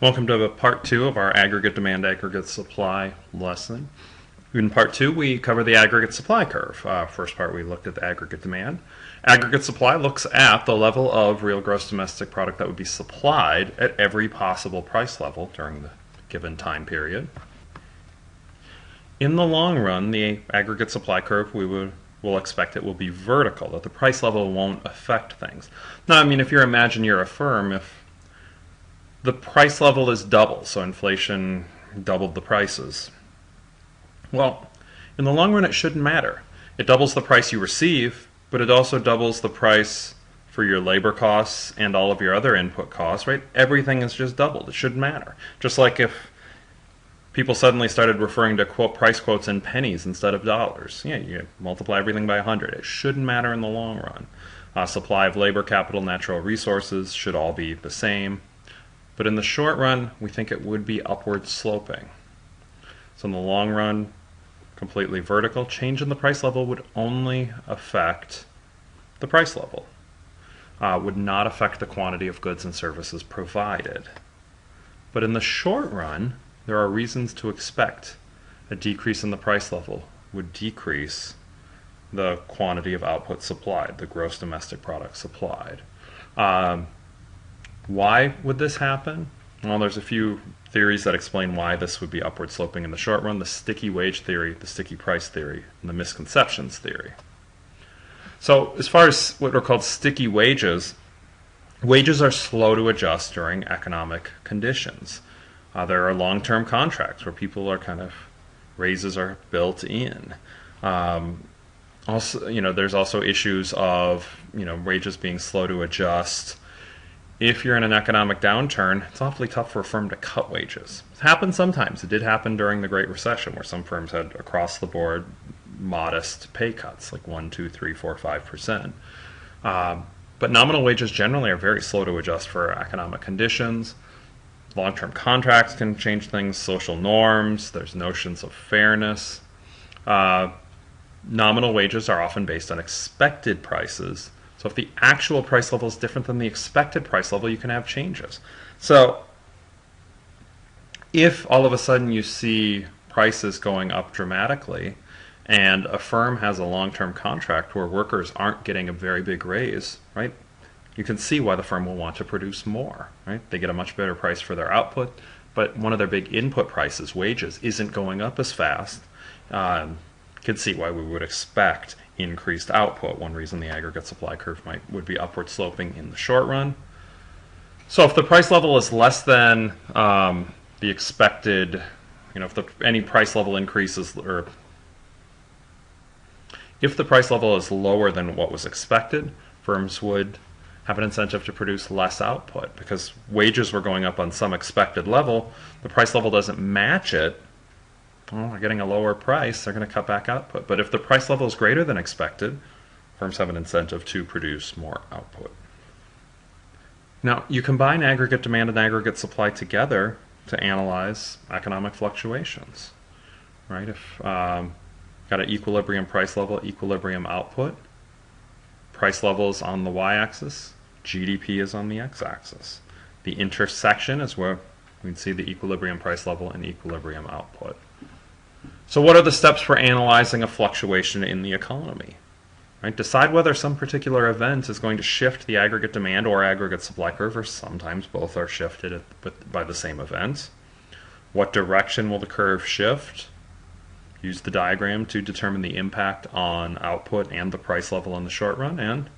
Welcome to part 2 of our aggregate demand, aggregate supply lesson. In part 2, we cover the aggregate supply curve. First part, we looked at the aggregate demand. Aggregate supply looks at the level of real gross domestic product that would be supplied at every possible price level during the given time period. In the long run, the aggregate supply curve, we'll expect it will be vertical, that the price level won't affect things. Now, I mean, if you're a firm, if the price level is double, so inflation doubled the prices, well, in the long run, it shouldn't matter. It doubles the price you receive, but it also doubles the price for your labor costs and all of your other input costs, right? Everything is just doubled. It shouldn't matter. Just like if people suddenly started referring to price quotes in pennies instead of dollars. Yeah, you multiply everything by 100. It shouldn't matter in the long run. Supply of labor, capital, natural resources should all be the same. But in the short run, we think it would be upward sloping. So in the long run, completely vertical. Change in the price level would only affect the price level. Would not affect the quantity of goods and services provided. But in the short run, there are reasons to expect a decrease in the price level would decrease the quantity of output supplied, the gross domestic product supplied. Why would this happen? Well, there's a few theories that explain why this would be upward sloping in the short run: the sticky wage theory, the sticky price theory, and the misconceptions theory. So as far as what are called sticky wages, wages are slow to adjust during economic conditions. There are long-term contracts where people are raises are built in. There's also issues of, wages being slow to adjust. If you're in an economic downturn, it's awfully tough for a firm to cut wages. It happens sometimes. It did happen during the Great Recession, where some firms had across-the-board modest pay cuts, like 1, 2, 3, 4, 5%. But nominal wages generally are very slow to adjust for economic conditions. Long-term contracts can change things, social norms, there's notions of fairness. Nominal wages are often based on expected prices. So if the actual price level is different than the expected price level, you can have changes. So if all of a sudden you see prices going up dramatically, and a firm has a long-term contract where workers aren't getting a very big raise, right? You can see why the firm will want to produce more, right? They get a much better price for their output, but one of their big input prices, wages, isn't going up as fast. You can see why we would expect increased output. One reason the aggregate supply curve would be upward sloping in the short run. So if the price level is less than the expected, any price level increases, or if the price level is lower than what was expected, firms would have an incentive to produce less output, because wages were going up on some expected level. The price level doesn't match it. Well, they're getting a lower price, they're going to cut back output. But if the price level is greater than expected, firms have an incentive to produce more output. Now, you combine aggregate demand and aggregate supply together to analyze economic fluctuations, right? If got an equilibrium price level, equilibrium output, price level is on the y-axis, GDP is on the x-axis. The intersection is where we'd see the equilibrium price level and equilibrium output. So what are the steps for analyzing a fluctuation in the economy? Right? Decide whether some particular event is going to shift the aggregate demand or aggregate supply curve, or sometimes both are shifted by the same event. What direction will the curve shift? Use the diagram to determine the impact on output and the price level in the short run, and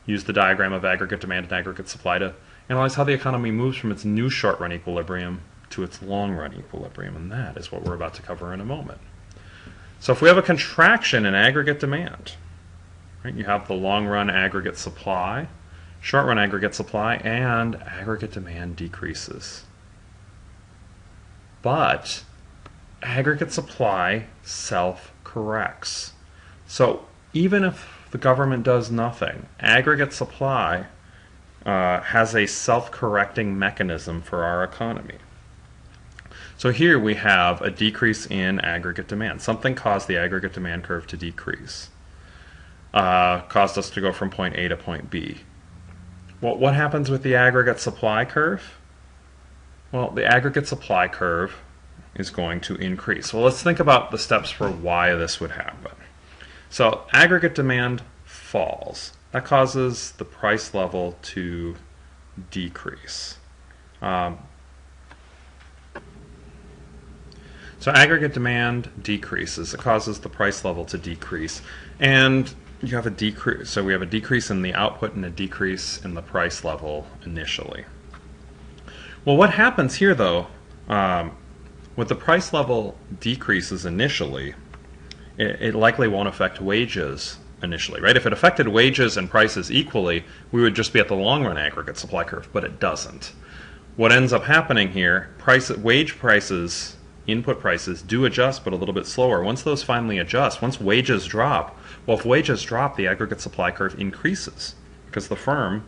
use the diagram of aggregate demand and aggregate supply to analyze how the economy moves from its new short-run equilibrium to its long-run equilibrium, and that is what we're about to cover in a moment. So if we have a contraction in aggregate demand, right, you have the long-run aggregate supply, short-run aggregate supply, and aggregate demand decreases. But aggregate supply self-corrects. So even if the government does nothing, aggregate supply has a self-correcting mechanism for our economy. So here we have a decrease in aggregate demand. Something caused the aggregate demand curve to decrease. Caused us to go from point A to point B. Well, what happens with the aggregate supply curve? Well, the aggregate supply curve is going to increase. Well, let's think about the steps for why this would happen. So aggregate demand falls. That causes the price level to decrease. So aggregate demand decreases. It causes the price level to decrease. And you have a decrease. So we have a decrease in the output and a decrease in the price level initially. Well, what happens here, though, with the price level decreases initially, it likely won't affect wages initially, right? If it affected wages and prices equally, we would just be at the long run aggregate supply curve, but it doesn't. What ends up happening here, wage prices, input prices do adjust, but a little bit slower. Once those finally adjust, once wages drop, well, if wages drop, the aggregate supply curve increases because the firm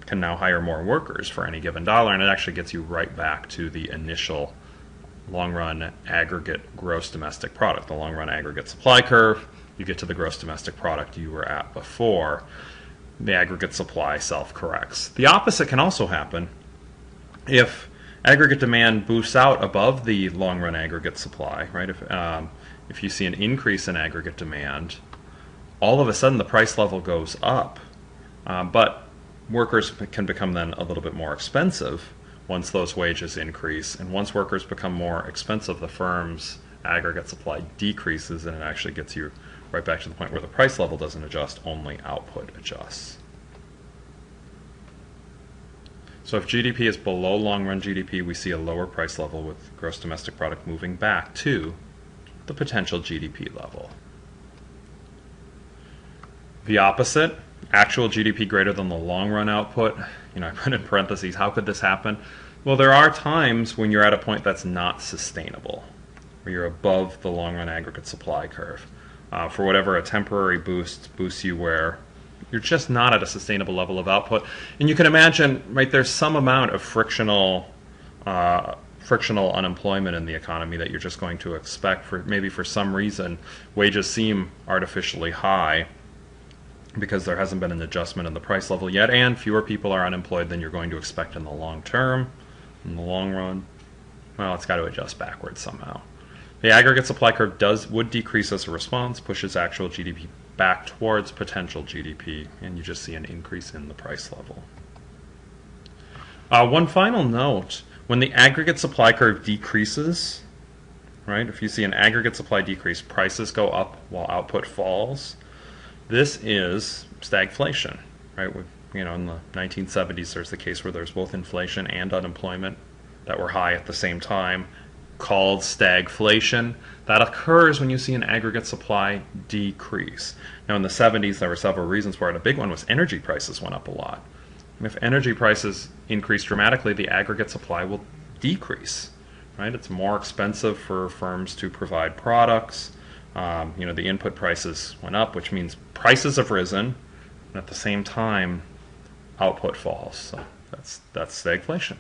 can now hire more workers for any given dollar, and it actually gets you right back to the initial long-run aggregate gross domestic product, the long-run aggregate supply curve. You get to the gross domestic product you were at before. The aggregate supply self-corrects. The opposite can also happen. If aggregate demand boosts out above the long-run aggregate supply, right? If you see an increase in aggregate demand, all of a sudden the price level goes up, but workers can become then a little bit more expensive once those wages increase. And once workers become more expensive, the firm's aggregate supply decreases, and it actually gets you right back to the point where the price level doesn't adjust, only output adjusts. So if GDP is below long-run GDP, we see a lower price level with gross domestic product moving back to the potential GDP level. The opposite, actual GDP greater than the long-run output. I put in parentheses, how could this happen? Well, there are times when you're at a point that's not sustainable, where you're above the long-run aggregate supply curve. For whatever a temporary boosts you where you're just not at a sustainable level of output. And you can imagine, right, there's some amount of frictional unemployment in the economy that you're just going to expect. For some reason, wages seem artificially high because there hasn't been an adjustment in the price level yet, and fewer people are unemployed than you're going to expect in the long term, in the long run. Well, it's got to adjust backwards somehow. The aggregate supply curve would decrease as a response, pushes actual GDP back towards potential GDP, and you just see an increase in the price level. One final note, when the aggregate supply curve decreases, right, if you see an aggregate supply decrease, prices go up while output falls. This is stagflation, right? In the 1970s, there's the case where there's both inflation and unemployment that were high at the same time, called stagflation. That occurs when you see an aggregate supply decrease. Now, in the 70s, there were several reasons for it. A big one was energy prices went up a lot. And if energy prices increase dramatically, the aggregate supply will decrease, right? It's more expensive for firms to provide products. The input prices went up, which means prices have risen, and at the same time, output falls. So that's stagflation.